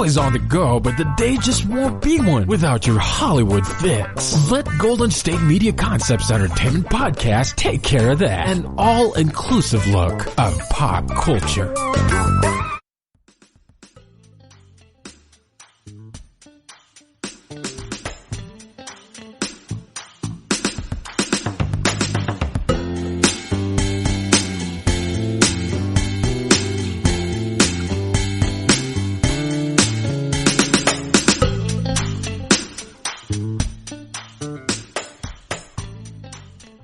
always on the go, but the day just won't be one without your Hollywood fix. Let Golden State Media Concepts Entertainment Podcast take care of that. An all-inclusive look of pop culture.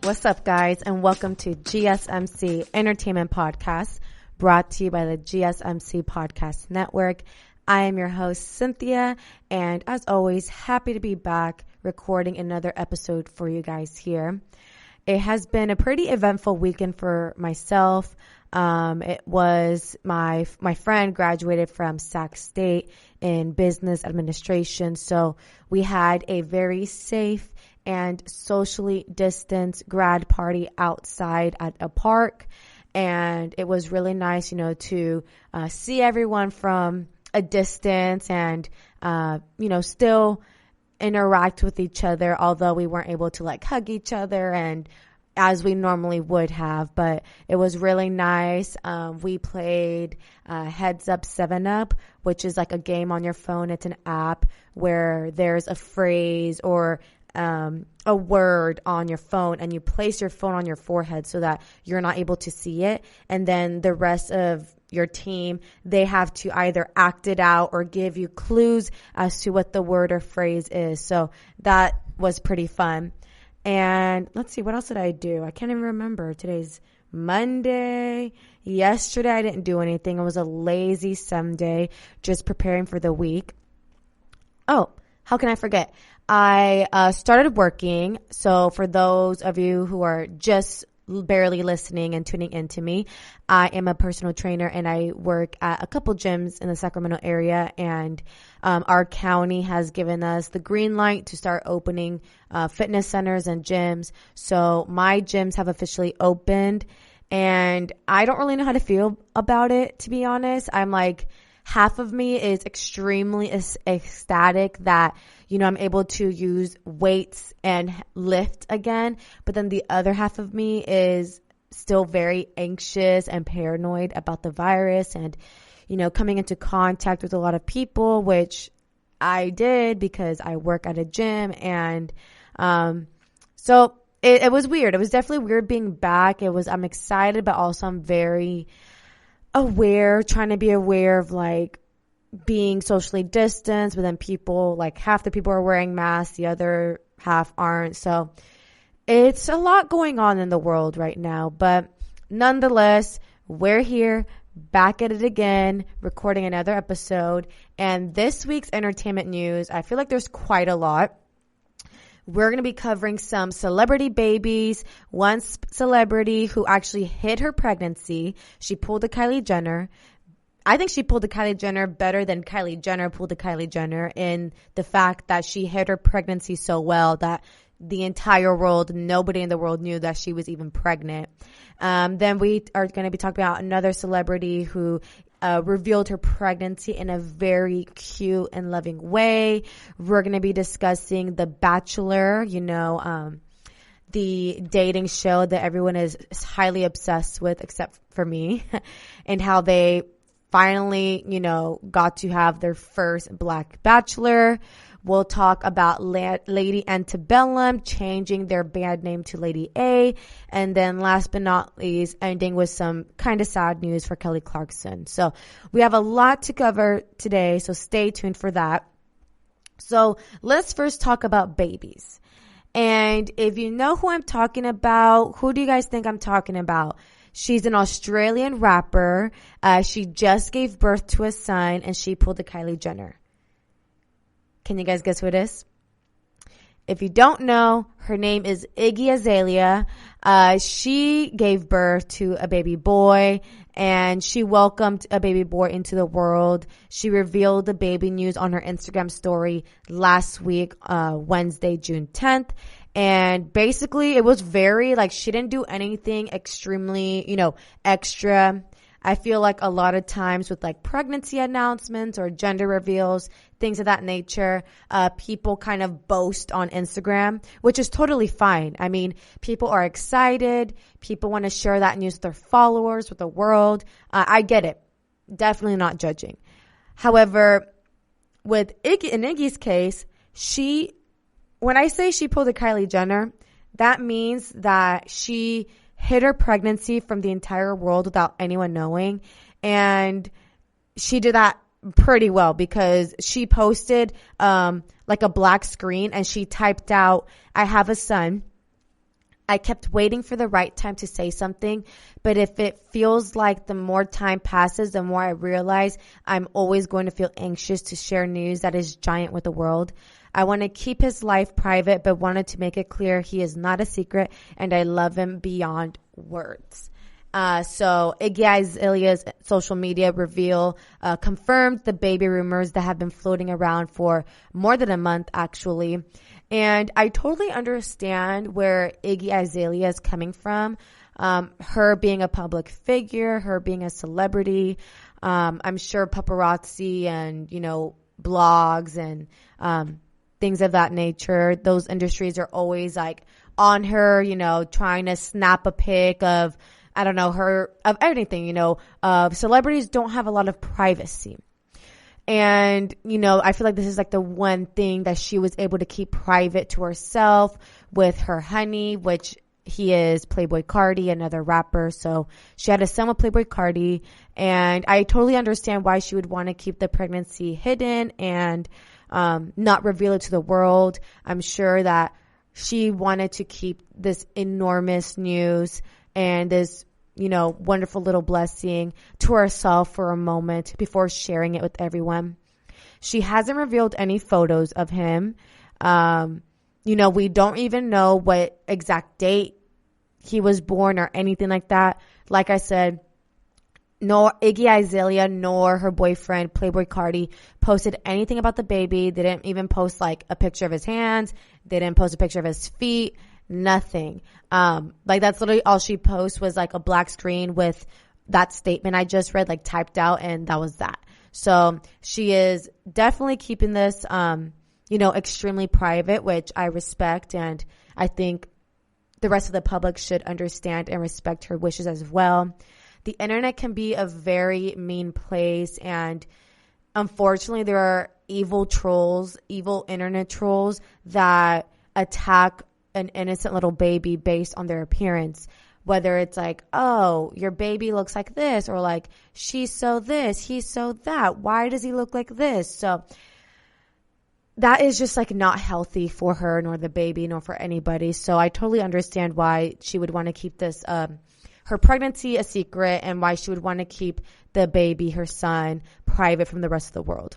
What's up, guys, and welcome to GSMC Entertainment Podcast, brought to you by the GSMC Podcast Network. I am your host, Cynthia, and as always, happy to be back recording another episode for you guys here. It has been a pretty eventful weekend for myself. It was my friend graduated from Sac State in business administration, so we had a very safe and socially distanced grad party outside at a park. And it was really nice, to see everyone from a distance and, still interact with each other, although we weren't able to hug each other and as we normally would have. But it was really nice. We played Heads Up 7-Up, which is like a game on your phone. It's an app where there's a phrase or a word on your phone, and you place your phone on your forehead so that you're not able to see it. And then the rest of your team, they have to either act it out or give you clues as to what the word or phrase is. So that was pretty fun. And let's see, what else did I do? I can't even remember. Today's Monday. Yesterday I didn't do anything. It was a lazy Sunday, just preparing for the week. Oh, how can I forget? I started working. So for those of you who are just barely listening and tuning into me, I am a personal trainer and I work at a couple gyms in the Sacramento area. And our county has given us the green light to start opening fitness centers and gyms. So my gyms have officially opened, and I don't really know how to feel about it, to be honest. I'm like, half of me is extremely ecstatic that, I'm able to use weights and lift again. But then the other half of me is still very anxious and paranoid about the virus and, coming into contact with a lot of people, which I did because I work at a gym. And so it was weird. It was definitely weird being back. I'm excited, but also I'm very trying to be aware of being socially distanced, but then people, half the people are wearing masks, the other half aren't. So it's a lot going on in the world right now, but nonetheless, we're here back at it again, recording another episode. And this week's entertainment news, I feel like there's quite a lot. We're going to be covering some celebrity babies. One celebrity who actually hid her pregnancy. She pulled a Kylie Jenner. I think she pulled a Kylie Jenner better than Kylie Jenner pulled a Kylie Jenner, in the fact that she hid her pregnancy so well that the entire world, nobody in the world knew that she was even pregnant. Then we are going to be talking about another celebrity who revealed her pregnancy in a very cute and loving way. We're going to be discussing The Bachelor, the dating show that everyone is highly obsessed with, except for me, and how they finally, got to have their first Black Bachelor. We'll talk about Lady Antebellum changing their band name to Lady A. And then last but not least, ending with some kind of sad news for Kelly Clarkson. So we have a lot to cover today, so stay tuned for that. So let's first talk about babies. And if you know who I'm talking about, who do you guys think I'm talking about? She's an Australian rapper. She just gave birth to a son, and she pulled a Kylie Jenner. Can you guys guess who it is? If you don't know, her name is Iggy Azalea. She gave birth to a baby boy, and she welcomed a baby boy into the world. She revealed the baby news on her Instagram story last week, Wednesday, June 10th. And basically, it was very, she didn't do anything extremely, extra. I feel like a lot of times with like pregnancy announcements or gender reveals, things of that nature, people kind of boast on Instagram, which is totally fine. I mean, people are excited. People want to share that news with their followers, with the world. I get it. Definitely not judging. However, with in Iggy's case, when I say she pulled a Kylie Jenner, that means that she hid her pregnancy from the entire world without anyone knowing. And she did that pretty well because she posted like a black screen and she typed out, "I have a son. I kept waiting for the right time to say something, but if it feels like the more time passes, the more I realize I'm always going to feel anxious to share news that is giant with the world. I want to keep his life private, but wanted to make it clear he is not a secret and I love him beyond words." So Iggy Azalea's social media reveal confirmed the baby rumors that have been floating around for more than a month, actually. And I totally understand where Iggy Azalea is coming from. Her being a public figure, her being a celebrity. I'm sure paparazzi and, blogs and things of that nature, those industries are always like on her, trying to snap a pic of, I don't know, of anything, celebrities don't have a lot of privacy. And, I feel like this is like the one thing that she was able to keep private to herself with her honey, which he is Playboi Carti, another rapper. So she had a son with Playboi Carti. And I totally understand why she would want to keep the pregnancy hidden and not reveal it to the world. I'm sure that she wanted to keep this enormous news and this wonderful little blessing to herself for a moment before sharing it with everyone. She hasn't revealed any photos of him. We don't even know what exact date he was born or anything like that. Like I said, nor Iggy Azalea nor her boyfriend Playboi Carti posted anything about the baby. They didn't even post like a picture of his hands. They didn't post a picture of his feet. Nothing. Like that's literally all she posted was like a black screen with that statement I just read like typed out, and that was that. So she is definitely keeping this, extremely private, which I respect. And I think the rest of the public should understand and respect her wishes as well. The internet can be a very mean place, and unfortunately there are evil internet trolls that attack an innocent little baby based on their appearance. Whether it's like, oh, your baby looks like this, or like, she's so this, he's so that. Why does he look like this? So that is just like not healthy for her, nor the baby, nor for anybody. So I totally understand why she would want to keep this, her pregnancy a secret, and why she would want to keep the baby, her son, private from the rest of the world.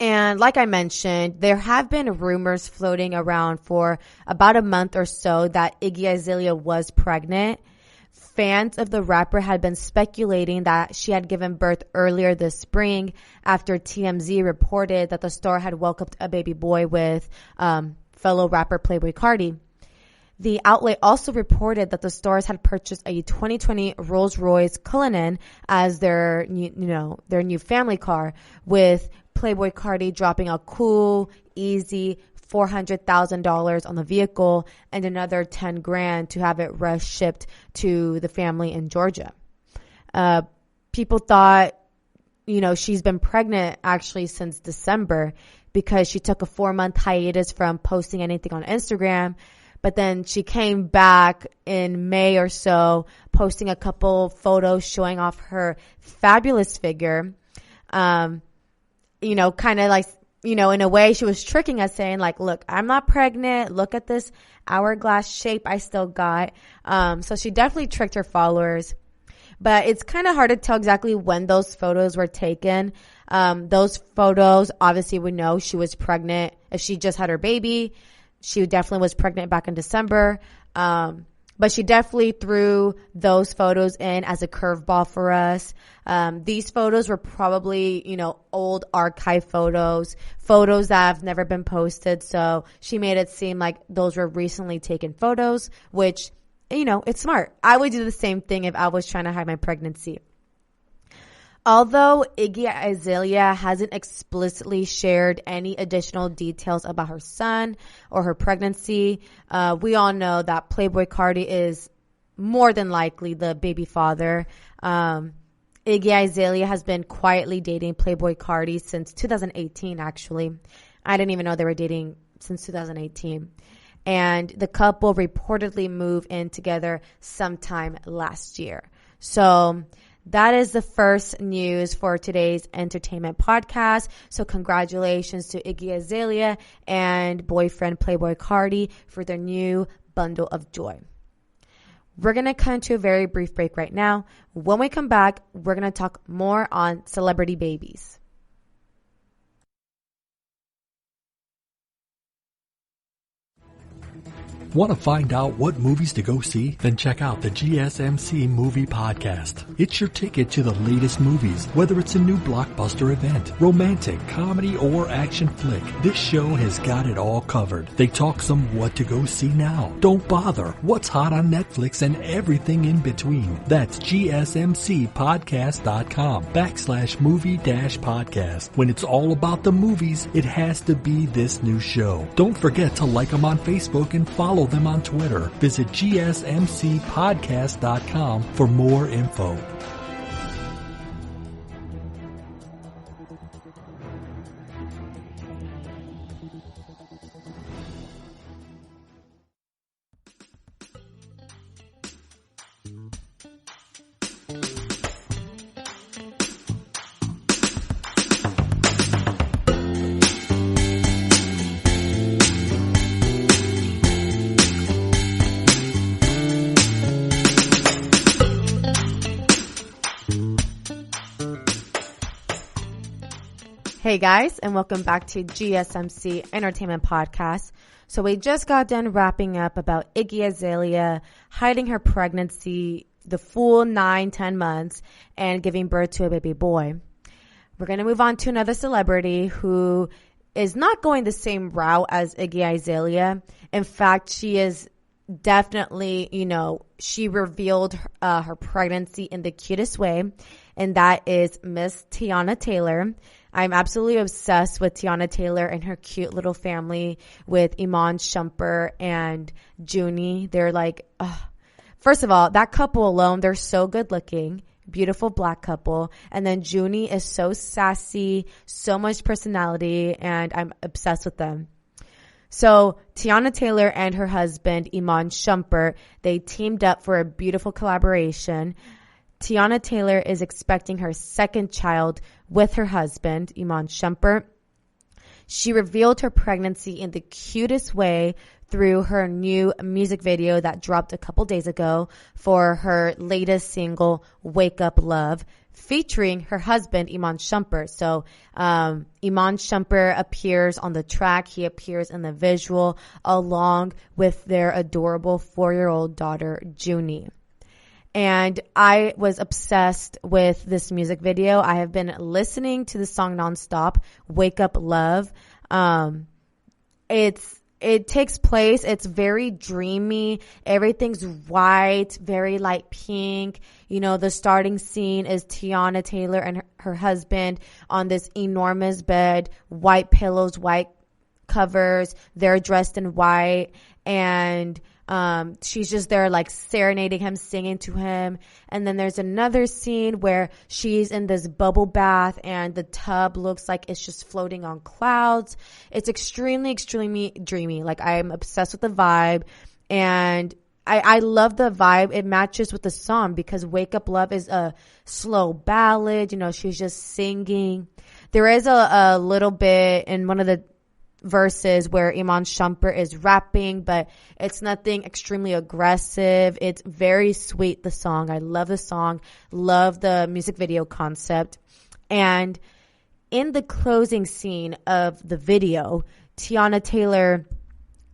And like I mentioned, there have been rumors floating around for about a month or so that Iggy Azalea was pregnant. Fans of the rapper had been speculating that she had given birth earlier this spring after TMZ reported that the star had welcomed a baby boy with fellow rapper Playboi Carti. The outlet also reported that the stars had purchased a 2020 Rolls-Royce Cullinan as their new family car, with Playboi Carti dropping a cool, easy $400,000 on the vehicle and another $10,000 to have it rush shipped to the family in Georgia. People thought, she's been pregnant actually since December because she took a 4-month hiatus from posting anything on Instagram. But then she came back in May or so, posting a couple photos showing off her fabulous figure. Kind of like, in a way she was tricking us, saying like, look, I'm not pregnant. Look at this hourglass shape I still got. So she definitely tricked her followers. But it's kind of hard to tell exactly when those photos were taken. Those photos, obviously we know she was pregnant. If she just had her baby, she definitely was pregnant back in December. But she definitely threw those photos in as a curveball for us. These photos were probably, old archive photos that have never been posted. So she made it seem like those were recently taken photos, which, it's smart. I would do the same thing if I was trying to hide my pregnancy. Although Iggy Azalea hasn't explicitly shared any additional details about her son or her pregnancy, we all know that Playboi Carti is more than likely the baby father. Iggy Azalea has been quietly dating Playboi Carti since 2018, actually. I didn't even know they were dating since 2018. And the couple reportedly moved in together sometime last year. So that is the first news for today's entertainment podcast. So congratulations to Iggy Azalea and boyfriend Playboi Carti for their new bundle of joy. We're going to come to a very brief break right now. When we come back, we're going to talk more on celebrity babies. Want to find out what movies to go see? Then check out the GSMC Movie Podcast. It's your ticket to the latest movies, whether it's a new blockbuster event, romantic, comedy, or action flick. This show has got it all covered. They talk some what to go see now. Don't bother. What's hot on Netflix and everything in between. That's GSMCpodcast.com/movie-podcast. When it's all about the movies, it has to be this new show. Don't forget to like them on Facebook and follow them on Twitter. Visit GSMCpodcast.com for more info. Hey guys, and welcome back to GSMC Entertainment Podcast. So we just got done wrapping up about Iggy Azalea hiding her pregnancy the full 9-10 months and giving birth to a baby boy. We're going to move on to another celebrity who is not going the same route as Iggy Azalea. In fact, she is definitely, she revealed her pregnancy in the cutest way, and that is Miss Teyana Taylor. I'm absolutely obsessed with Teyana Taylor and her cute little family with Iman Shumpert and Junie. They're like, first of all, that couple alone, they're so good looking, beautiful black couple. And then Junie is so sassy, so much personality, and I'm obsessed with them. So Teyana Taylor and her husband, Iman Shumpert, they teamed up for a beautiful collaboration. Teyana Taylor is expecting her second child with her husband, Iman Shumpert. She revealed her pregnancy in the cutest way through her new music video that dropped a couple days ago for her latest single, Wake Up Love, featuring her husband, Iman Shumpert. So Iman Shumpert appears on the track. He appears in the visual along with their adorable 4-year-old daughter, Junie. And I was obsessed with this music video. I have been listening to the song nonstop, Wake Up Love. It takes place, it's very dreamy. Everything's white, very light pink. The starting scene is Teyana Taylor and her husband on this enormous bed, white pillows, white covers. They're dressed in white, and she's just there like serenading him, singing to him. And then there's another scene where she's in this bubble bath and the tub looks like it's just floating on clouds. It's extremely, extremely dreamy. Like, I'm obsessed with the vibe, and I love the vibe. It matches with the song because Wake Up Love is a slow ballad. She's just singing. There is a little bit in one of the verses where Iman Shumpert is rapping, but it's nothing extremely aggressive. It's very sweet, the song. I love the song, love the music video concept. And in the closing scene of the video, Teyana Taylor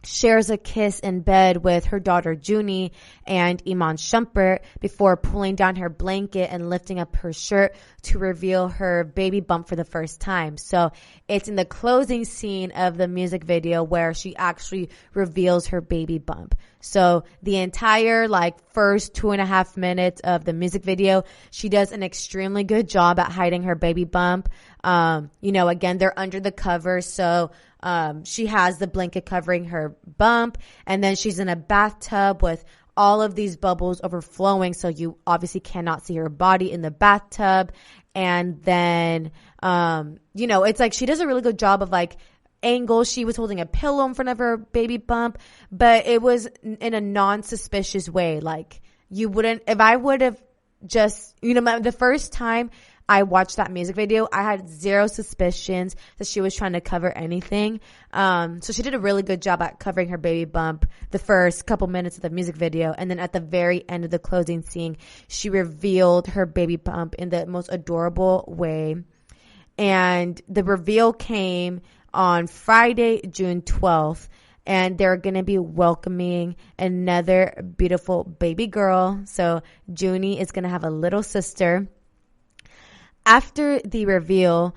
shares a kiss in bed with her daughter Junie and Iman Shumpert before pulling down her blanket and lifting up her shirt to reveal her baby bump for the first time. So it's in the closing scene of the music video where she actually reveals her baby bump. So the entire first 2.5 minutes of the music video, she does an extremely good job at hiding her baby bump. Again, they're under the cover. So she has the blanket covering her bump, and then she's in a bathtub with all of these bubbles overflowing. So you obviously cannot see her body in the bathtub. And then, it's like she does a really good job of angle. She was holding a pillow in front of her baby bump, but it was in a non-suspicious way. If I would have just, the first time I watched that music video, I had zero suspicions that she was trying to cover anything. So she did a really good job at covering her baby bump the first couple minutes of the music video. And then at the very end of the closing scene, she revealed her baby bump in the most adorable way. And the reveal came on Friday, June 12th. And they're going to be welcoming another beautiful baby girl. So Junie is going to have a little sister. After the reveal,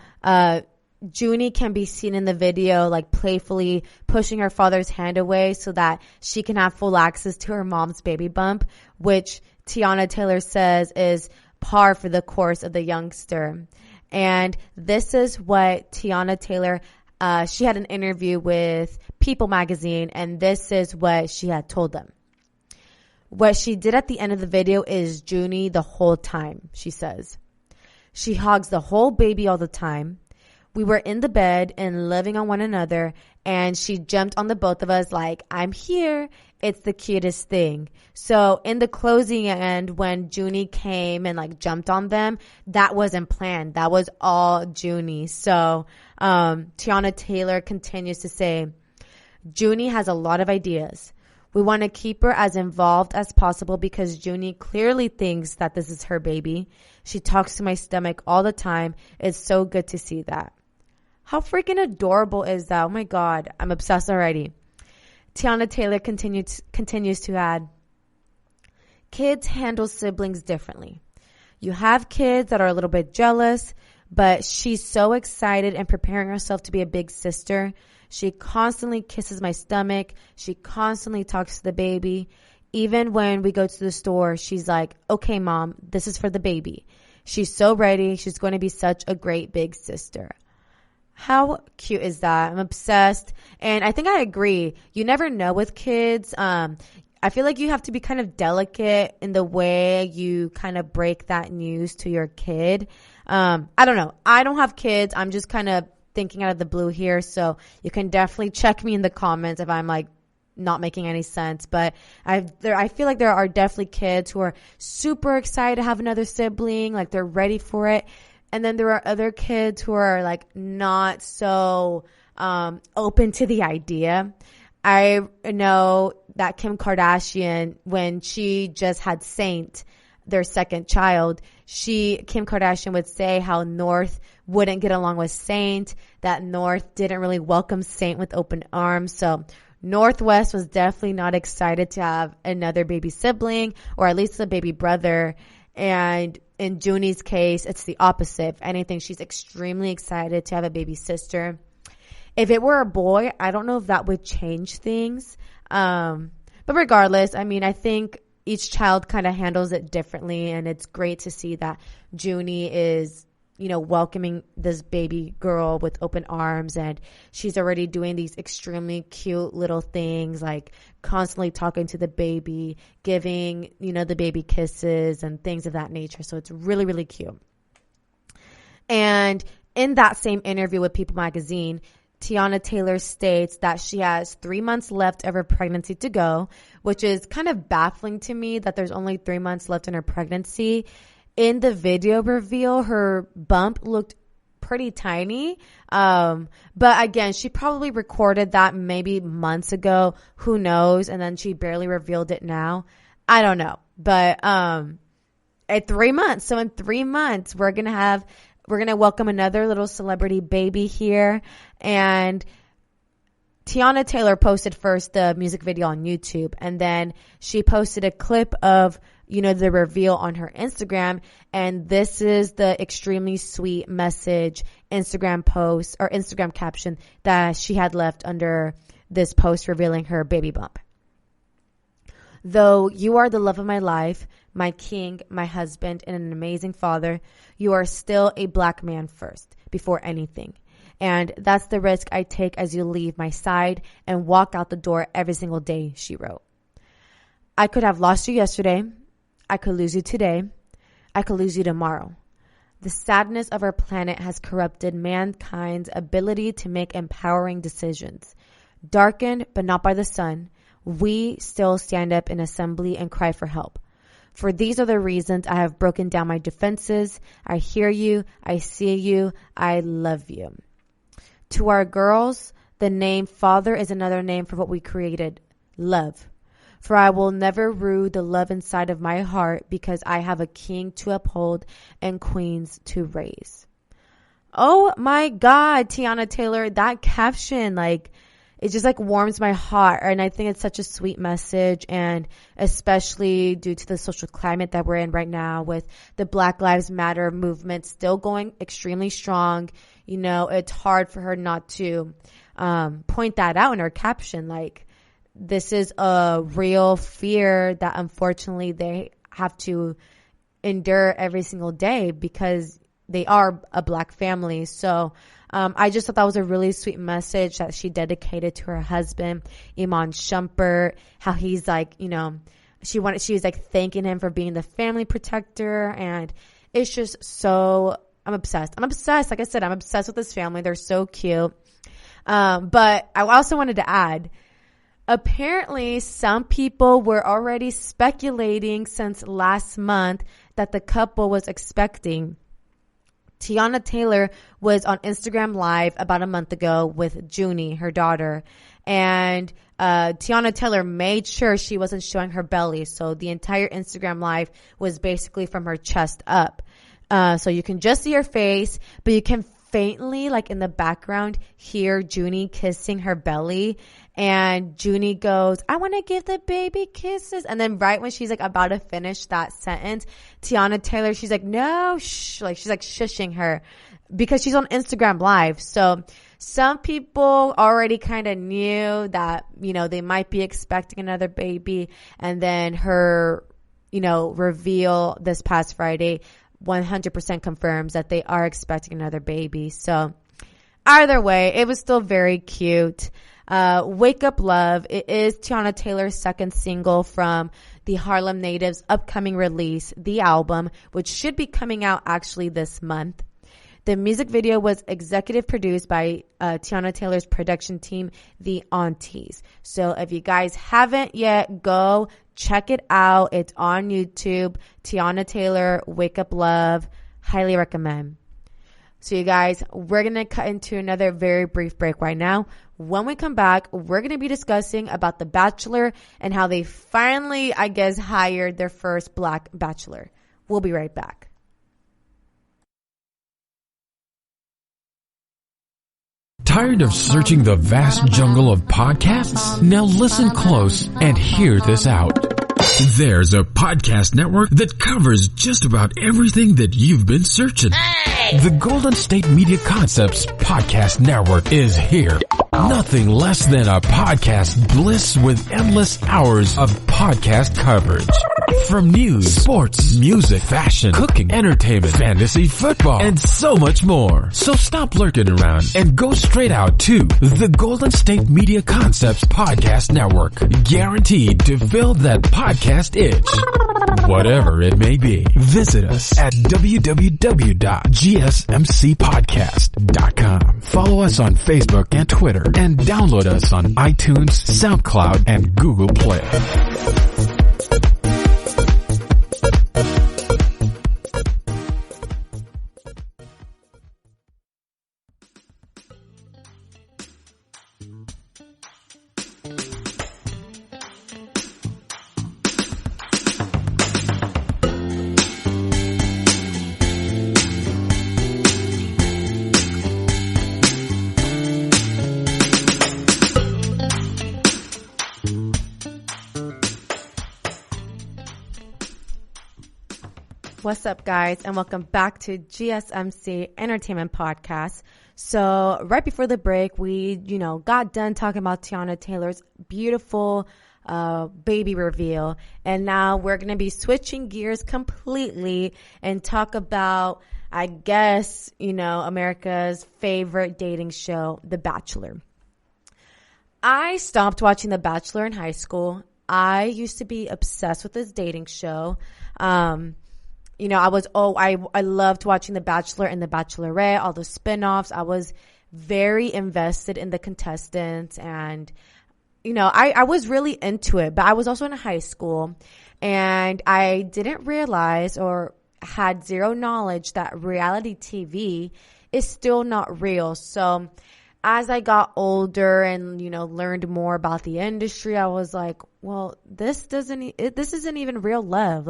Junie can be seen in the video playfully pushing her father's hand away so that she can have full access to her mom's baby bump, which Teyana Taylor says is par for the course of the youngster. And this is what Teyana Taylor, she had an interview with People magazine, and this is what she had told them. What she did at the end of the video is Junie the whole time, she says. She hugs the whole baby all the time. We were in the bed and loving on one another, and she jumped on the both of us I'm here. It's the cutest thing. So in the closing end, when Junie came and jumped on them, that wasn't planned. That was all Junie. So Teyana Taylor continues to say, Junie has a lot of ideas. We want to keep her as involved as possible because Junie clearly thinks that this is her baby. She talks to my stomach all the time. It's so good to see that. How freaking adorable is that? Oh my God, I'm obsessed already. Teyana Taylor continues to add, kids handle siblings differently. You have kids that are a little bit jealous, but she's so excited and preparing herself to be a big sister. She constantly kisses my stomach. She constantly talks to the baby. Even when we go to the store, she's like, okay, Mom, this is for the baby. She's so ready. She's going to be such a great big sister. How cute is that? I'm obsessed. And I think I agree. You never know with kids. I feel like you have to be kind of delicate in the way you kind of break that news to your kid. I don't know. I don't have kids. I'm just kind of thinking out of the blue here. So you can definitely check me in the comments if I'm not making any sense. But I feel like there are definitely kids who are super excited to have another sibling. They're ready for it. And then there are other kids who are not so open to the idea. I know that Kim Kardashian, when she just had Saint, their second child, Kim Kardashian would say how North wouldn't get along with Saint, that North didn't really welcome Saint with open arms. So Northwest was definitely not excited to have another baby sibling, or at least a baby brother. And in Junie's case, it's the opposite. If anything, she's extremely excited to have a baby sister. If it were a boy, I don't know if that would change things. But regardless, I think each child kind of handles it differently, and it's great to see that Junie is, welcoming this baby girl with open arms, and she's already doing these extremely cute little things, constantly talking to the baby, giving, the baby kisses and things of that nature. So it's really, really cute. And in that same interview with People magazine, Teyana Taylor states that she has 3 months left of her pregnancy to go, which is kind of baffling to me that there's only 3 months left in her pregnancy. In the video reveal, her bump looked pretty tiny. But again, she probably recorded that maybe months ago. Who knows? And then she barely revealed it now. I don't know. But at 3 months. So in 3 months, we're going to welcome another little celebrity baby here. And Tiana Taylor posted first the music video on YouTube, and then she posted a clip of, the reveal on her Instagram. And this is the extremely sweet message, Instagram post or Instagram caption that she had left under this post revealing her baby bump. Though you are the love of my life, my king, my husband, and an amazing father, you are still a black man first, before anything. And that's the risk I take as you leave my side and walk out the door every single day, she wrote. I could have lost you yesterday. I could lose you today. I could lose you tomorrow. The sadness of our planet has corrupted mankind's ability to make empowering decisions. Darkened, but not by the sun, we still stand up in assembly and cry for help. For these are the reasons I have broken down my defenses. I hear you. I see you. I love you. To our girls, the name Father is another name for what we created, love. For I will never rue the love inside of my heart because I have a king to uphold and queens to raise. Oh my God, Tiana Taylor, that caption, it just warms my heart. And I think it's such a sweet message, and especially due to the social climate that we're in right now with the Black Lives Matter movement still going extremely strong. It's hard for her not to point that out in her caption. This is a real fear that unfortunately they have to endure every single day because they are a black family. So I just thought that was a really sweet message that she dedicated to her husband, Iman Shumpert, how he's she's thanking him for being the family protector. And it's just so, I'm obsessed. Like I said, I'm obsessed with this family. They're so cute. But I also wanted to add, apparently some people were already speculating since last month that the couple was expecting. Tiana Taylor was on Instagram Live about a month ago with Junie, her daughter, and Tiana Taylor made sure she wasn't showing her belly. So the entire Instagram Live was basically from her chest up. So you can just see her face, but you can faintly, in the background, hear Junie kissing her belly. And Junie goes, I want to give the baby kisses. And then right when she's about to finish that sentence, Tiana Taylor, she's no, shh. She's shushing her because she's on Instagram Live. So some people already kind of knew that, they might be expecting another baby. And then her, reveal this past Friday 100% confirms that they are expecting another baby. So either way, it was still very cute. Wake Up Love. It is Tiana Taylor's second single from the Harlem Natives' upcoming release, The Album, which should be coming out actually this month. The music video was executive produced by Tiana Taylor's production team, The Aunties. So if you guys haven't yet, go check it out. It's on YouTube. Tiana Taylor, Wake Up Love. Highly recommend. So you guys, we're going to cut into another very brief break right now. When we come back, we're going to be discussing about The Bachelor and how they finally, hired their first Black Bachelor. We'll be right back. Tired of searching the vast jungle of podcasts? Now listen close and hear this out. There's a podcast network that covers just about everything that you've been searching. Hey! The Golden State Media Concepts Podcast Network is here. Nothing less than a podcast bliss with endless hours of podcast coverage. From news, sports, music, fashion, cooking, entertainment, fantasy, football, and so much more. So stop lurking around and go straight out to the Golden State Media Concepts Podcast Network. Guaranteed to fill that podcast itch. Whatever it may be. Visit us at www.gsmcpodcast.com. Follow us on Facebook and Twitter, and download us on iTunes, SoundCloud, and Google Play. What's up, guys, and welcome back to GSMC Entertainment Podcast. So right before the break, we, got done talking about Tiana Taylor's beautiful baby reveal. And now we're going to be switching gears completely and talk about, I guess, America's favorite dating show, The Bachelor. I stopped watching The Bachelor in high school. I used to be obsessed with this dating show. I loved watching The Bachelor and The Bachelorette, all the spinoffs. I was very invested in the contestants and, I was really into it, but I was also in high school and I didn't realize or had zero knowledge that reality TV is still not real. So as I got older and, learned more about the industry, I was like, well, this isn't even real love.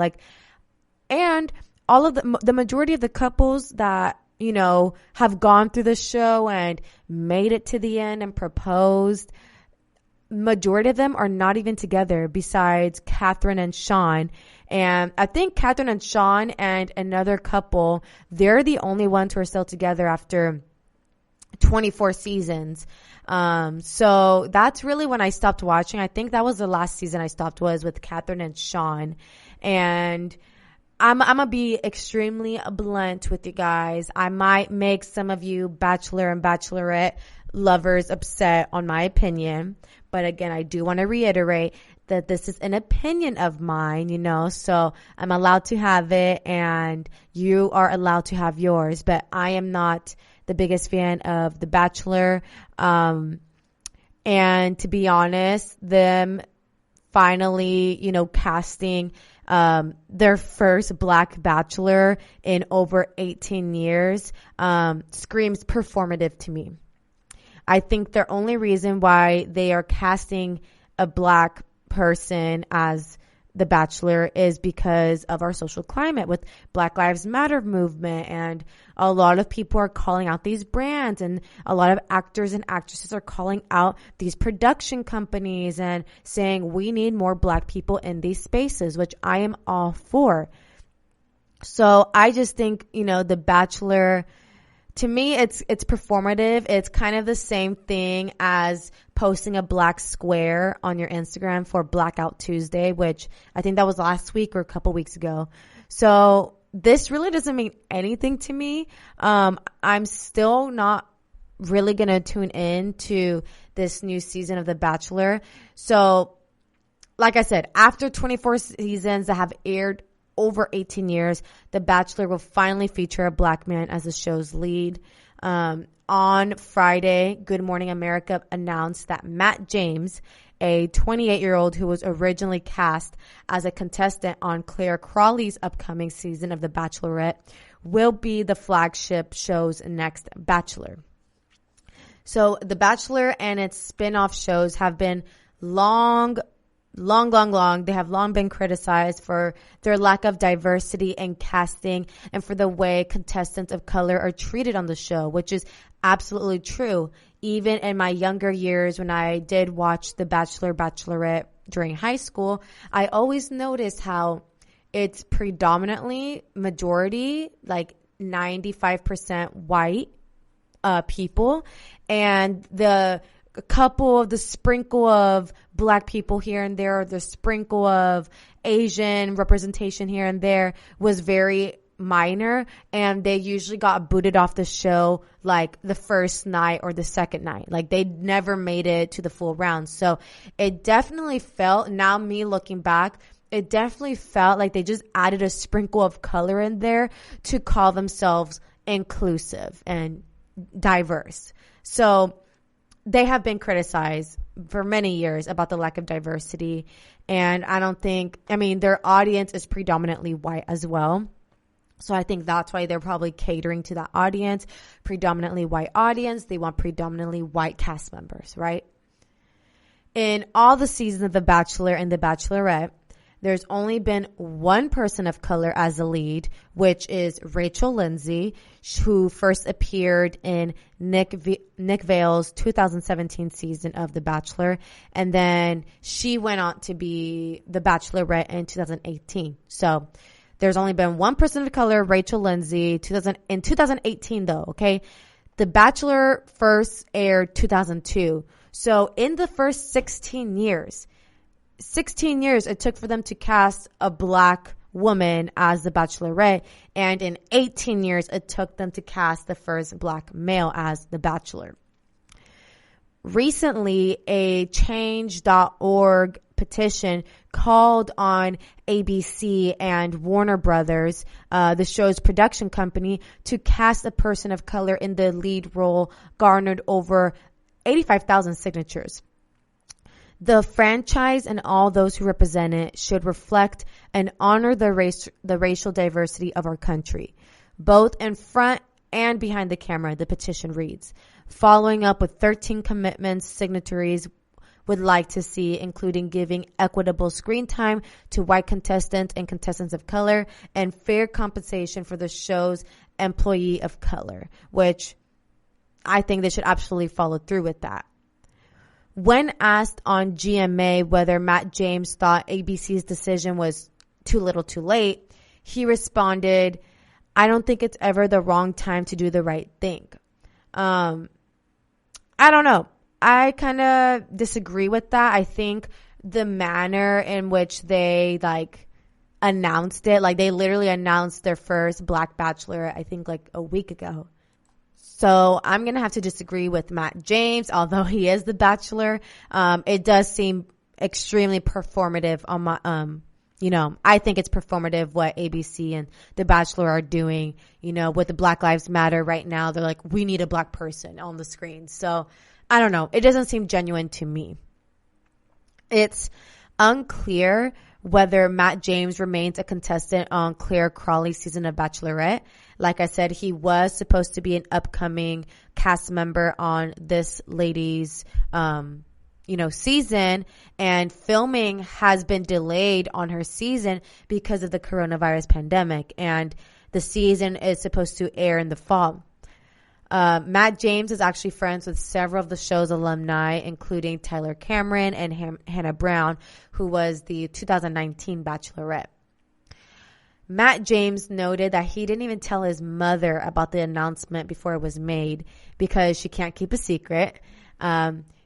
And all of the majority of the couples that, have gone through the show and made it to the end and proposed, majority of them are not even together besides Catherine and Sean. And I think Catherine and Sean and another couple, they're the only ones who are still together after 24 seasons. So that's really when I stopped watching. I think that was the last season I stopped was with Catherine and Sean. And I'm going to be extremely blunt with you guys. I might make some of you Bachelor and Bachelorette lovers upset on my opinion. But again, I do want to reiterate that this is an opinion of mine, so I'm allowed to have it and you are allowed to have yours. But I am not the biggest fan of The Bachelor. And to be honest, them finally, casting their first Black Bachelor in over 18 years screams performative to me. I think the only reason why they are casting a Black person as the Bachelor is because of our social climate with Black Lives Matter movement, and a lot of people are calling out these brands, and a lot of actors and actresses are calling out these production companies and saying we need more Black people in these spaces, which I am all for. So I just think, The Bachelor, to me, it's performative. It's kind of the same thing as posting a black square on your Instagram for Blackout Tuesday, which I think that was last week or a couple weeks ago. So this really doesn't mean anything to me. I'm still not really going to tune in to this new season of The Bachelor. So like I said, after 24 seasons that have aired over 18 years, The Bachelor will finally feature a Black man as the show's lead. On Friday, Good Morning America announced that Matt James, a 28-year-old who was originally cast as a contestant on Claire Crawley's upcoming season of The Bachelorette, will be the flagship show's next Bachelor. So The Bachelor and its spin-off shows have been long. They have long been criticized for their lack of diversity in casting and for the way contestants of color are treated on the show, which is absolutely true. Even in my younger years, when I did watch The Bachelor, Bachelorette during high school, I always noticed how it's predominantly majority, like 95% white people, and the sprinkle of Black people here and there, or the sprinkle of Asian representation here and there was very minor, and they usually got booted off the show like the first night or the second night. Like they never made it to the full round. So it definitely felt, now me looking back, it definitely felt like they just added a sprinkle of color in there to call themselves inclusive and diverse. So they have been criticized for many years about the lack of diversity. And their audience is predominantly white as well. So I think that's why they're probably catering to that audience, predominantly white audience. They want predominantly white cast members, right? In all the seasons of The Bachelor and The Bachelorette, there's only been one person of color as a lead, which is Rachel Lindsay, who first appeared in Nick Vale's 2017 season of The Bachelor. And then she went on to be The Bachelorette in 2018. So There's only been one person of color, Rachel Lindsay, in 2018 though, okay? The Bachelor first aired 2002. So in the first 16 years it took for them to cast a black woman as the Bachelorette, and in 18 years it took them to cast the first black male as the Bachelor. Recently, a change.org petition called on ABC and Warner Brothers, the show's production company, to cast a person of color in the lead role, garnered over 85,000 signatures. The franchise and all those who represent it should reflect and honor the racial diversity of our country, both in front and behind the camera, the petition reads. Following up with 13 commitments signatories would like to see, including giving equitable screen time to white contestants and contestants of color, and fair compensation for the show's employee of color, which I think they should absolutely follow through with that. When asked on GMA whether Matt James thought ABC's decision was too little too late, he responded, "I don't think it's ever the wrong time to do the right thing." I don't know. I kind of disagree with that. I think the manner in which they announced it, they literally announced their first Black Bachelor, I think a week ago. So I'm going to have to disagree with Matt James, although he is the Bachelor. It does seem extremely performative on my, I think it's performative what ABC and The Bachelor are doing, with the Black Lives Matter right now. They're like, we need a black person on the screen. So I don't know. It doesn't seem genuine to me. It's unclear whether Matt James remains a contestant on Claire Crawley's season of Bachelorette. Like I said, he was supposed to be an upcoming cast member on this lady's, season, and filming has been delayed on her season because of the coronavirus pandemic, and the season is supposed to air in the fall. Matt James is actually friends with several of the show's alumni, including Tyler Cameron and Hannah Brown, who was the 2019 Bachelorette. Matt James noted that he didn't even tell his mother about the announcement before it was made because she can't keep a secret.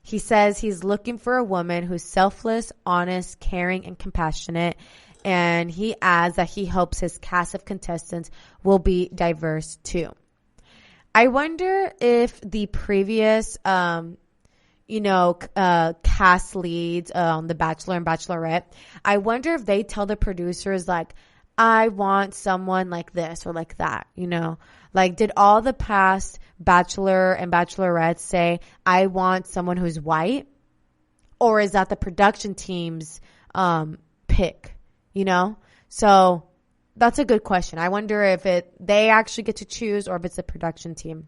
He says he's looking for a woman who's selfless, honest, caring, and compassionate. And he adds that he hopes his cast of contestants will be diverse too. I wonder if the previous, cast leads on The Bachelor and Bachelorette, I wonder if they tell the producers, I want someone like this or like that, did all the past Bachelor and Bachelorettes say, I want someone who's white? Or is that the production team's pick, So that's a good question. I wonder if they actually get to choose or if it's the production team.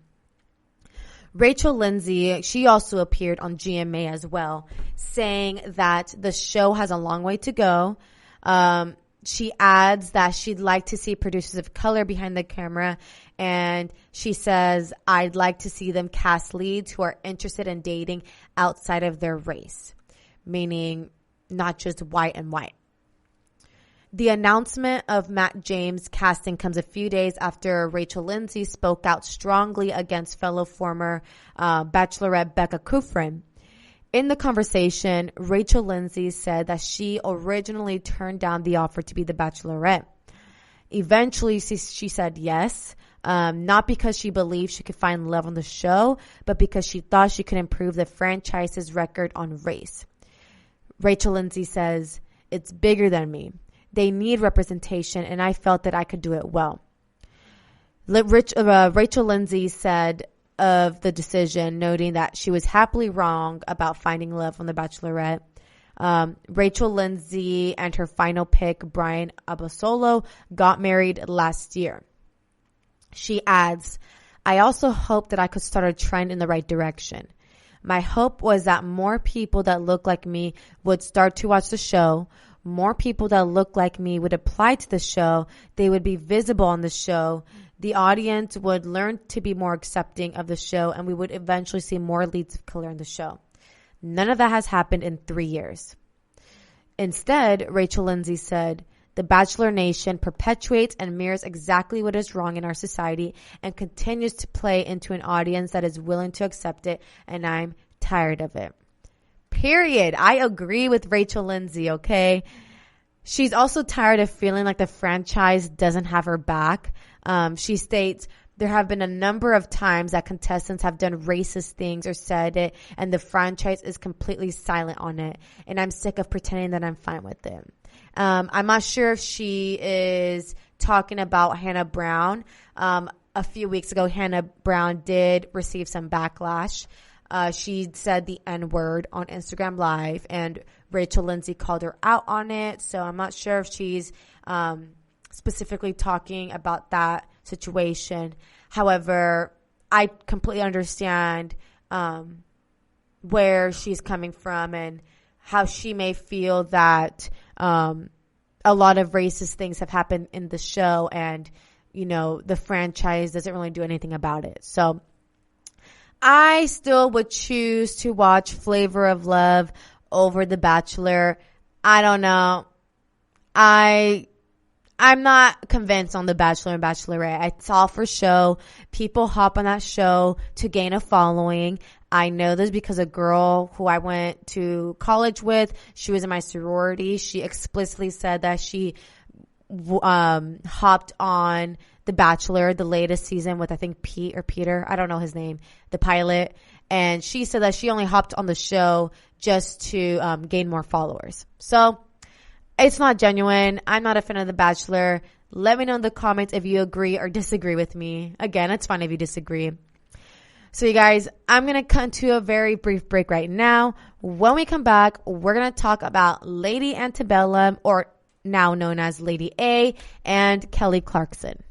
Rachel Lindsay, she also appeared on GMA as well, saying that the show has a long way to go. She adds that she'd like to see producers of color behind the camera, and she says, I'd like to see them cast leads who are interested in dating outside of their race, meaning not just white and white. The announcement of Matt James' casting comes a few days after Rachel Lindsay spoke out strongly against fellow former Bachelorette Becca Kufrin. In the conversation, Rachel Lindsay said that she originally turned down the offer to be the Bachelorette. Eventually, she said yes, not because she believed she could find love on the show, but because she thought she could improve the franchise's record on race. Rachel Lindsay says, it's bigger than me. They need representation, and I felt that I could do it well. Rachel Lindsay said of the decision, noting that she was happily wrong about finding love on The Bachelorette. Rachel Lindsay and her final pick, Brian Abasolo, got married last year. She adds, I also hoped that I could start a trend in the right direction. My hope was that more people that look like me would start to watch the show. More people that look like me would apply to the show. They would be visible on the show. The audience would learn to be more accepting of the show, and we would eventually see more leads of color in the show. None of that has happened in 3 years. Instead, Rachel Lindsay said, The Bachelor Nation perpetuates and mirrors exactly what is wrong in our society and continues to play into an audience that is willing to accept it, and I'm tired of it. Period. I agree with Rachel Lindsay, okay? She's also tired of feeling like the franchise doesn't have her back. She states, there have been a number of times that contestants have done racist things or said it, and the franchise is completely silent on it. And I'm sick of pretending that I'm fine with it. I'm not sure if she is talking about Hannah Brown. A few weeks ago, Hannah Brown did receive some backlash. She said the N-word on Instagram Live, and Rachel Lindsay called her out on it. So I'm not sure if she's specifically talking about that situation. However, I completely understand where she's coming from and how she may feel that a lot of racist things have happened in the show, and the franchise doesn't really do anything about it. So I still would choose to watch Flavor of Love over The Bachelor. I don't know. I'm not convinced on The Bachelor and Bachelorette. It's all for show. People hop on that show to gain a following. I know this because a girl who I went to college with, she was in my sorority. She explicitly said that she hopped on The Bachelor, the latest season with, I think, Pete or Peter. I don't know his name, the pilot. And she said that she only hopped on the show just to gain more followers. So it's not genuine. I'm not a fan of The Bachelor. Let me know in the comments if you agree or disagree with me. Again, it's fine if you disagree. So you guys, I'm going to cut to a very brief break right now. When we come back, we're going to talk about Lady Antebellum, or now known as Lady A, and Kelly Clarkson.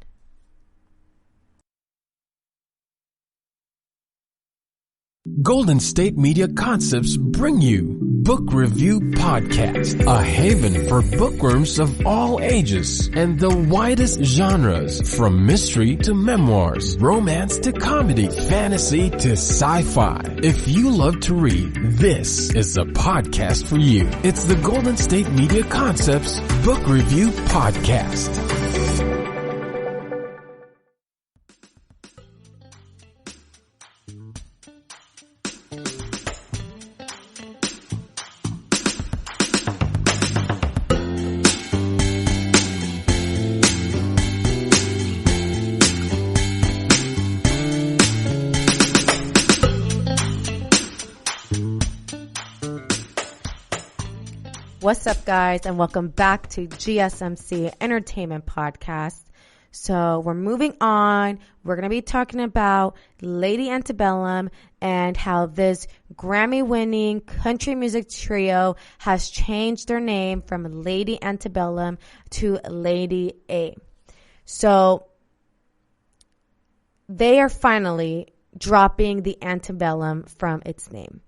Golden State Media Concepts bring you Book Review Podcast, a haven for bookworms of all ages and the widest genres, from mystery to memoirs, romance to comedy, fantasy to sci-fi. If you love to read, this is the podcast for you. It's the Golden State Media Concepts Book Review Podcast. What's up, guys, and welcome back to GSMC Entertainment Podcast. So we're moving on. We're going to be talking about Lady Antebellum and how this Grammy-winning country music trio has changed their name from Lady Antebellum to Lady A. So they are finally dropping the Antebellum from its name.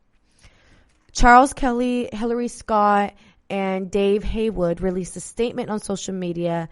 Charles Kelly, Hillary Scott, and Dave Haywood released a statement on social media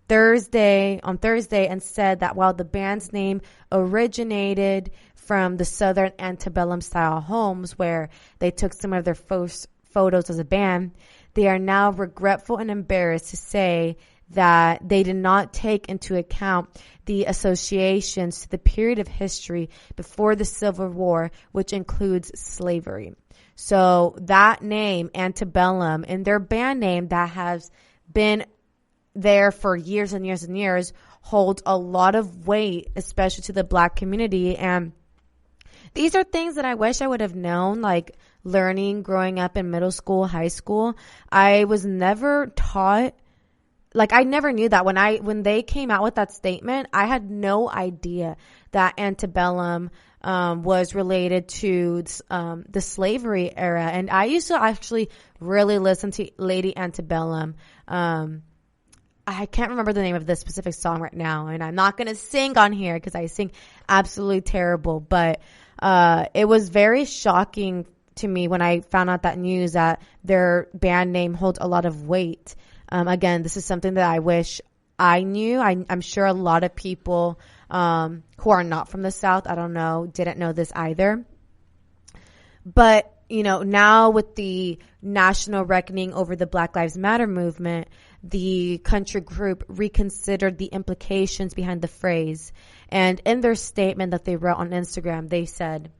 Thursday and said that while the band's name originated from the Southern Antebellum style homes where they took some of their first photos as a band, they are now regretful and embarrassed to say that they did not take into account the associations to the period of history before the Civil War, which includes slavery. So that name, Antebellum, and their band name that has been there for years and years and years, holds a lot of weight, especially to the Black community. And these are things that I wish I would have known, like learning growing up in middle school, high school. I was never taught, like I never knew that. When they came out with that statement, I had no idea that Antebellum was related to the slavery era. And I used to actually really listen to Lady Antebellum. I can't remember the name of this specific song right now, and I'm not going to sing on here because I sing absolutely terrible. But it was very shocking to me when I found out that news, that their band name holds a lot of weight. Again, this is something that I wish I knew. I'm sure a lot of people who are not from the South, I don't know, didn't know this either. But, now with the national reckoning over the Black Lives Matter movement, the country group reconsidered the implications behind the phrase. And in their statement that they wrote on Instagram, they said,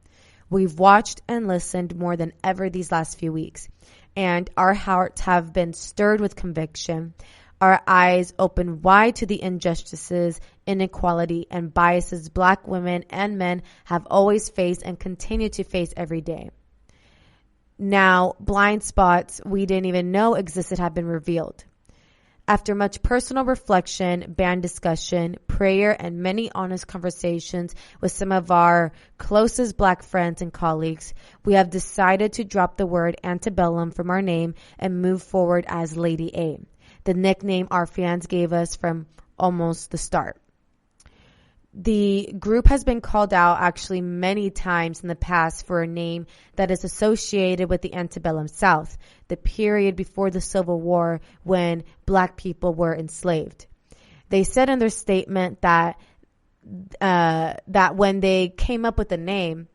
"We've watched and listened more than ever these last few weeks, and our hearts have been stirred with conviction. Our eyes open wide to the injustices, inequality, and biases Black women and men have always faced and continue to face every day. Now, blind spots we didn't even know existed have been revealed. After much personal reflection, band discussion, prayer, and many honest conversations with some of our closest Black friends and colleagues, we have decided to drop the word antebellum from our name and move forward as Lady A, the nickname our fans gave us from almost the start." The group has been called out actually many times in the past for a name that is associated with the antebellum South, the period before the Civil War when Black people were enslaved. They said in their statement that when they came up with the name,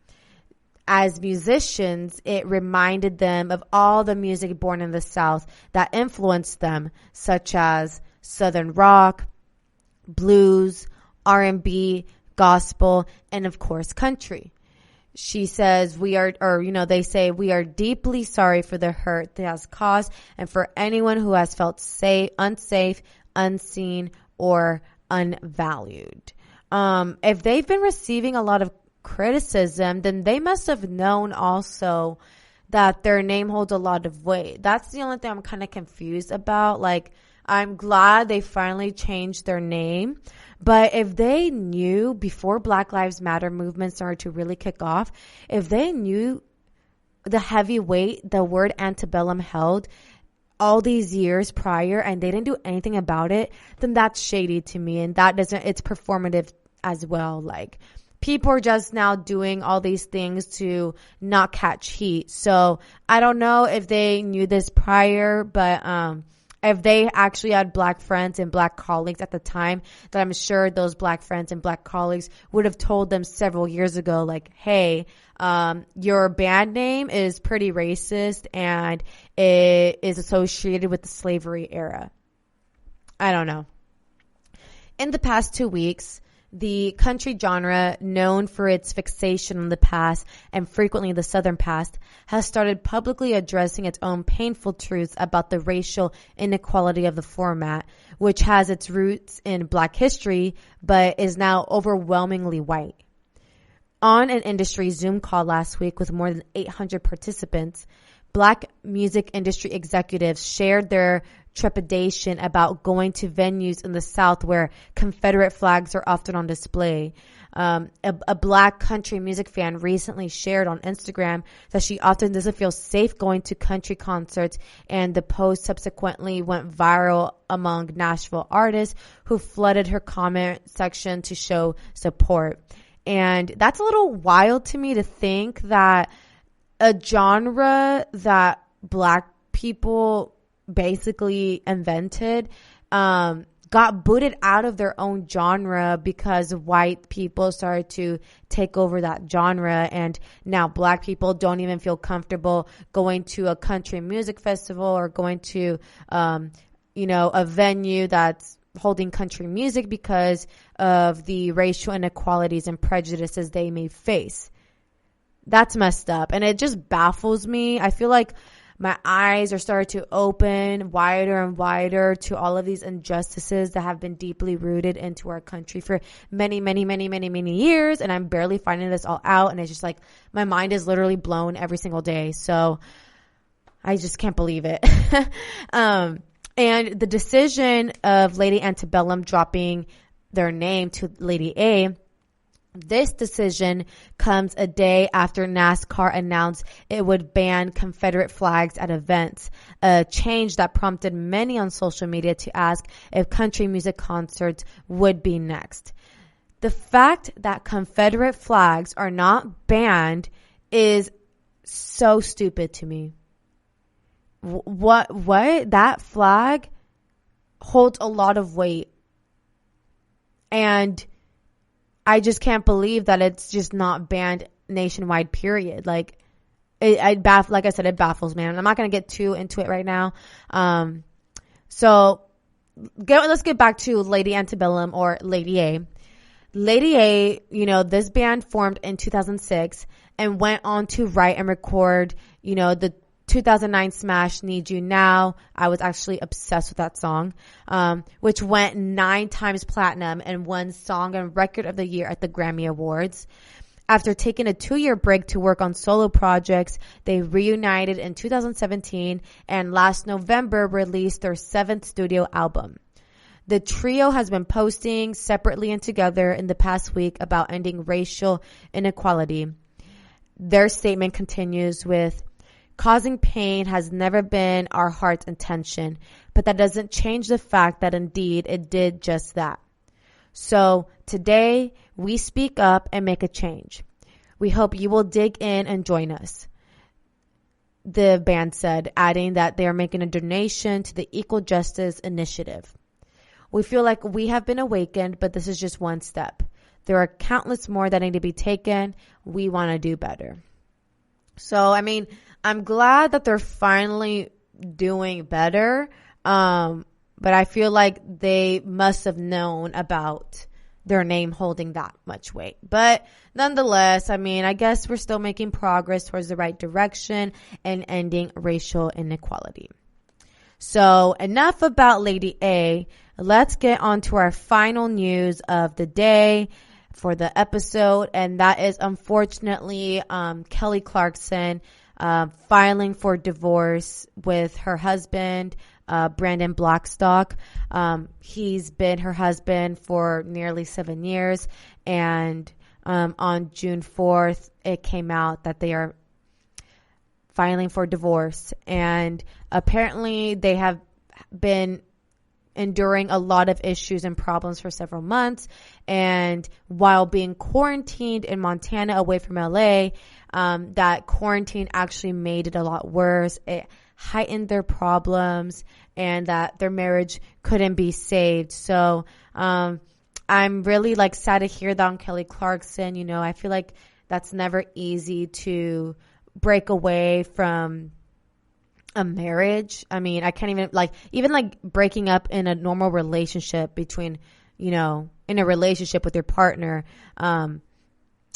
as musicians, it reminded them of all the music born in the South that influenced them, such as Southern rock, blues, R&B, gospel, and of course, country. She says they say, "We are deeply sorry for the hurt that has caused and for anyone who has felt unsafe, unseen, or unvalued." If they've been receiving a lot of criticism, then they must have known also that their name holds a lot of weight. That's the only thing I'm kind of confused about. Like, I'm glad they finally changed their name. But if they knew before Black Lives Matter movement started to really kick off, if they knew the heavy weight the word antebellum held all these years prior and they didn't do anything about it, then that's shady to me. And it's performative as well. Like, people are just now doing all these things to not catch heat. So I don't know if they knew this prior, but, if they actually had Black friends and Black colleagues at the time, that I'm sure those Black friends and Black colleagues would have told them several years ago, like, "Hey, your band name is pretty racist and it is associated with the slavery era." I don't know. In the past 2 weeks, the country genre, known for its fixation on the past and frequently the Southern past, has started publicly addressing its own painful truths about the racial inequality of the format, which has its roots in Black history but is now overwhelmingly white. On an industry Zoom call last week with more than 800 participants, Black music industry executives shared their trepidation about going to venues in the South where Confederate flags are often on display. A Black country music fan recently shared on Instagram that she often doesn't feel safe going to country concerts, and the post subsequently went viral among Nashville artists who flooded her comment section to show support. And that's a little wild to me to think that a genre that Black people basically invented got booted out of their own genre because white people started to take over that genre, and now Black people don't even feel comfortable going to a country music festival or going to a venue that's holding country music because of the racial inequalities and prejudices they may face. That's messed up, and it just baffles me. I feel like my eyes are starting to open wider and wider to all of these injustices that have been deeply rooted into our country for many, many, many, many, many years. And I'm barely finding this all out. And it's just like, my mind is literally blown every single day. So I just can't believe it. And the decision of Lady Antebellum dropping their name to Lady A, this decision comes a day after NASCAR announced it would ban Confederate flags at events, a change that prompted many on social media to ask if country music concerts would be next. The fact that Confederate flags are not banned is so stupid to me. What? That flag holds a lot of weight. And I just can't believe that it's just not banned nationwide, period. Like, like I said, it baffles me. And I'm not going to get too into it right now. So let's get back to Lady Antebellum, or Lady A. Lady A, this band formed in 2006 and went on to write and record, the 2009 smash Need You Now. I was actually obsessed with that song, which went 9 times platinum and won Song and Record of the Year at the Grammy Awards. After taking a 2-year break to work on solo projects, they reunited in 2017 and last November released their 7th studio album. The trio has been posting separately and together in the past week about ending racial inequality. Their statement continues with, "Causing pain has never been our heart's intention, but that doesn't change the fact that indeed it did just that. So today we speak up and make a change. We hope you will dig in and join us," the band said, adding that they are making a donation to the Equal Justice Initiative. "We feel like we have been awakened, but this is just one step. There are countless more that need to be taken. We want to do better." So, I'm glad that they're finally doing better. But I feel like they must have known about their name holding that much weight. But nonetheless, I guess we're still making progress towards the right direction and ending racial inequality. So enough about Lady A. Let's get on to our final news of the day for the episode. And that is, unfortunately, Kelly Clarkson filing for divorce with her husband, Brandon Blackstock. He's been her husband for nearly 7 years. And on June 4th, it came out that they are filing for divorce. And apparently they have been enduring a lot of issues and problems for several months. And while being quarantined in Montana away from LA, that quarantine actually made it a lot worse. It heightened their problems and that their marriage couldn't be saved. So I'm really sad to hear that on Kelly Clarkson. I feel like that's never easy to break away from a marriage. I can't even breaking up in a normal relationship between, in a relationship with your partner,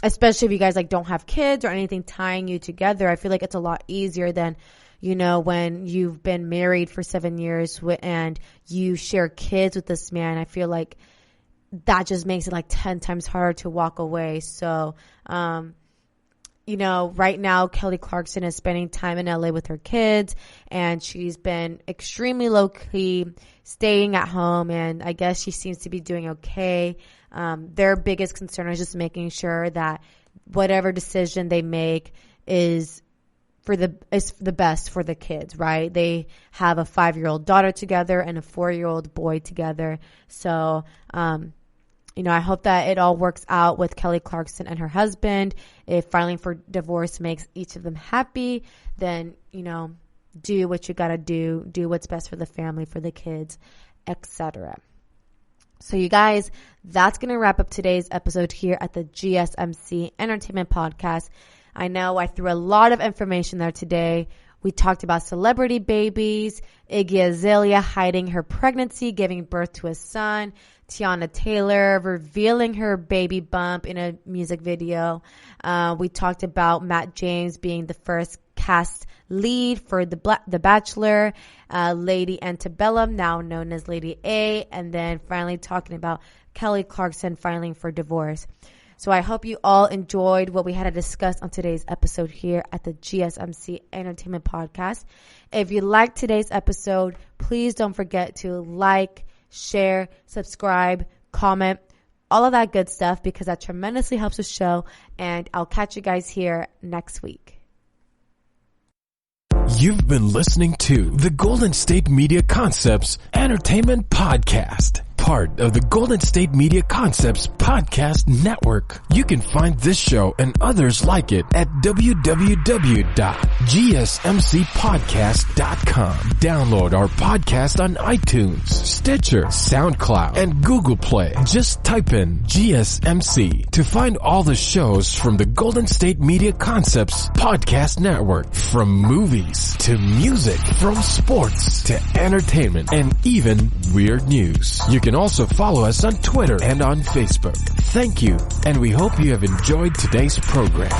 especially if you guys don't have kids or anything tying you together. I feel like it's a lot easier than, when you've been married for 7 years and you share kids with this man. I feel like that just makes it 10 times harder to walk away. So, right now Kelly Clarkson is spending time in LA with her kids, and she's been extremely low key, staying at home, and I guess she seems to be doing okay. Their biggest concern is just making sure that whatever decision they make is the best for the kids, right? They have a 5-year-old daughter together and a 4-year-old boy together. So, I hope that it all works out with Kelly Clarkson and her husband. If filing for divorce makes each of them happy, then, do what you gotta do what's best for the family, for the kids, etc. So you guys, that's going to wrap up today's episode here at the GSMC Entertainment Podcast. I know I threw a lot of information there today. We talked about celebrity babies, Iggy Azalea hiding her pregnancy, giving birth to a son, Tiana Taylor revealing her baby bump in a music video. We talked about Matt James being the first cast lead for The Bachelor, Lady Antebellum, now known as Lady A, and then finally talking about Kelly Clarkson filing for divorce. So I hope you all enjoyed what we had to discuss on today's episode here at the GSMC Entertainment Podcast. If you liked today's episode, please don't forget to like, share, subscribe, comment, all of that good stuff, because that tremendously helps the show. And I'll catch you guys here next week. You've been listening to the Golden State Media Concepts Entertainment Podcast, part part of the Golden State Media Concepts Podcast Network. You can find this show and others like it at www.gsmcpodcast.com. Download our podcast on iTunes, Stitcher, SoundCloud, and Google Play. Just type in GSMC to find all the shows from the Golden State Media Concepts Podcast Network. From movies to music, from sports to entertainment, and even weird news. You can also follow us on Twitter and on Facebook. Thank you, and we hope you have enjoyed today's program.